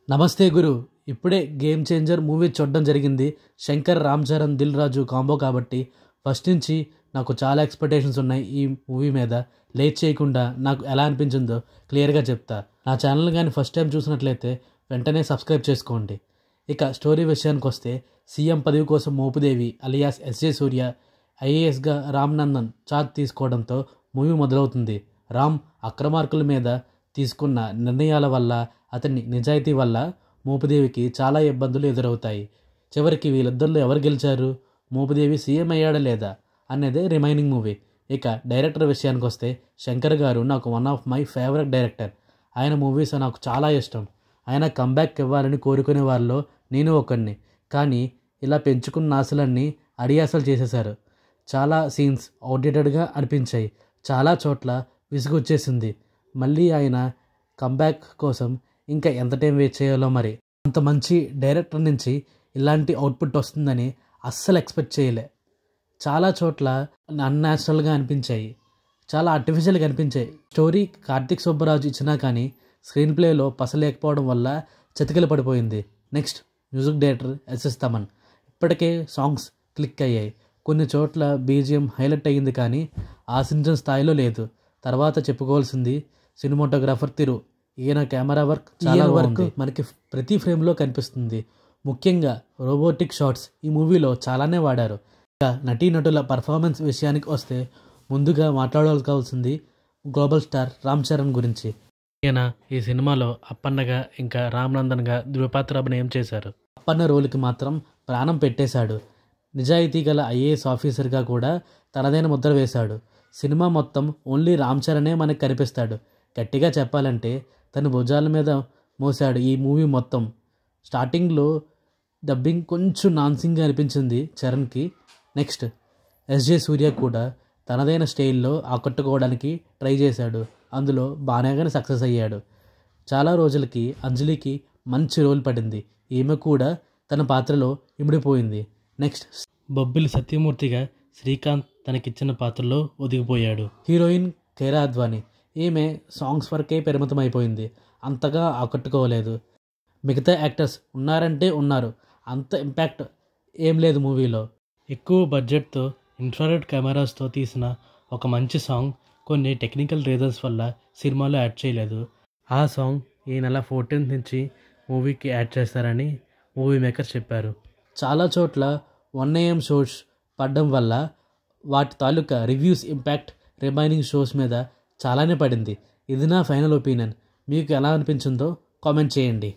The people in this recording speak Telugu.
నమస్తే గురు. ఇప్పుడే గేమ్ చేంజర్ మూవీ చూడడం జరిగింది. శంకర్ రామ్ చరణ్ దిల్ రాజు కాంబో కాబట్టి ఫస్ట్ నుంచి నాకు చాలా ఎక్స్పెక్టేషన్స్ ఉన్నాయి ఈ మూవీ మీద. లేట్ చేయకుండా నాకు ఎలా అనిపించిందో క్లియర్గా చెప్తా. నా ఛానల్ కానీ ఫస్ట్ టైం చూసినట్లయితే వెంటనే సబ్స్క్రైబ్ చేసుకోండి. ఇక స్టోరీ విషయానికి వస్తే, సీఎం పదవి కోసం మోపుదేవి అలియాస్ ఎస్జే సూర్య ఐఏఎస్గా రామ్ నందన్ చార్జ్ తీసుకోవడంతో మూవీ మొదలవుతుంది. రామ్ అక్రమార్కుల మీద తీసుకున్న నిర్ణయాల వల్ల, అతని నిజాయితీ వల్ల మోపుదేవికి చాలా ఇబ్బందులు ఎదురవుతాయి. చివరికి వీళ్ళిద్దరిలో ఎవరు గెలిచారు, మోపుదేవి సీఎం అయ్యాడా లేదా అనేదే రిమైనింగ్ మూవీ. ఇక డైరెక్టర్ విషయానికి వస్తే, శంకర్ గారు నాకు one of my favourite director. ఆయన మూవీస్ నాకు చాలా ఇష్టం. ఆయన కంబ్యాక్ ఇవ్వాలని కోరుకునే వారిలో నేను ఒకడిని. కానీ ఇలా పెంచుకున్న ఆశలన్నీ అడియాసలు చేసేశారు. చాలా సీన్స్ అవుట్డేటెడ్గా అనిపించాయి. చాలా చోట్ల విసుగొచ్చేసింది. మళ్ళీ ఆయన కంబ్యాక్ కోసం ఇంకా ఎంత టైం వెయిట్ చేయాలో మరి. అంత మంచి డైరెక్టర్ నుంచి ఇలాంటి అవుట్పుట్ వస్తుందని అస్సలు ఎక్స్పెక్ట్ చేయలే. చాలా చోట్ల అన్యాచురల్గా అనిపించాయి, చాలా ఆర్టిఫిషియల్గా అనిపించాయి. స్టోరీ కార్తిక్ సుబ్బరాజు ఇచ్చినా కానీ స్క్రీన్ ప్లేలో పసలేకపోవడం వల్ల చతికిల పడిపోయింది. Next music director SS Thaman. ఇప్పటికే సాంగ్స్ క్లిక్ అయ్యాయి. కొన్ని చోట్ల బీజిఎం హైలైట్ అయ్యింది కానీ ఆశించిన స్థాయిలో లేదు. తర్వాత చెప్పుకోవాల్సింది సినిమాటోగ్రాఫర్ తిరు. ఈయన కెమెరా వర్క్ చాలా బాగుంది. మనకి ప్రతి ఫ్రేమ్లో కనిపిస్తుంది. ముఖ్యంగా రోబోటిక్ షాట్స్ ఈ మూవీలో చాలానే వాడారు. ఇక నటీనటుల పర్ఫార్మెన్స్ విషయానికి వస్తే, ముందుగా మాట్లాడాల్సింది గ్లోబల్ స్టార్ రామ్ చరణ్ గురించి. ఈయన ఈ సినిమాలో అప్పన్నగా ఇంకా రామ్ నందన్గా ద్విపాత్ర అభినయం చేశారు. అప్పన్న రోల్కి మాత్రం ప్రాణం పెట్టేశాడు. నిజాయితీ గల ఐఏఎస్ ఆఫీసర్గా కూడా తనదైన ముద్ర వేశాడు. సినిమా మొత్తం ఓన్లీ రామ్ చరణే మనకు కనిపిస్తాడు. గట్టిగా చెప్పాలంటే తన భుజాల మీద మోసాడు ఈ మూవీ మొత్తం. స్టార్టింగ్లో డబ్బింగ్ కొంచెం నాన్సింగ్గా అనిపించింది చరణ్కి. నెక్స్ట్ ఎస్జే సూర్య కూడా తనదైన స్టైల్లో ఆకట్టుకోవడానికి ట్రై చేశాడు. అందులో బాగానే సక్సెస్ అయ్యాడు. చాలా రోజులకి అంజలికి మంచి రోల్ పడింది. ఈమె కూడా తన పాత్రలో ఇమిడిపోయింది. నెక్స్ట్ బొబ్బిలి సత్యమూర్తిగా శ్రీకాంత్ తనకిచ్చిన పాత్రలో ఒదిగిపోయాడు. హీరోయిన్ కైరా అద్వానీ. ఈమె సాంగ్స్ వరకే పరిమితం అయిపోయింది. అంతగా ఆకట్టుకోలేదు. మిగతా యాక్టర్స్ ఉన్నారంటే ఉన్నారు, అంత ఇంపాక్ట్ ఏం లేదు మూవీలో. ఎక్కువ బడ్జెట్తో ఇన్ఫ్రారెడ్ కెమెరాస్తో తీసిన ఒక మంచి సాంగ్ కొన్ని టెక్నికల్ రీజన్స్ వల్ల సినిమాలో యాడ్ చేయలేదు. ఆ సాంగ్ ఈ నెల 14th నుంచి మూవీకి యాడ్ చేస్తారని మూవీ మేకర్స్ చెప్పారు. చాలా చోట్ల 1 AM షోస్ పడడం వల్ల వాటి తాలూకా రివ్యూస్ ఇంపాక్ట్ రిమైనింగ్ షోస్ మీద చాలానే పడింది. ఇది నా ఫైనల్ ఒపీనియన్. మీకు ఎలా అనిపించిందో కామెంట్ చేయండి.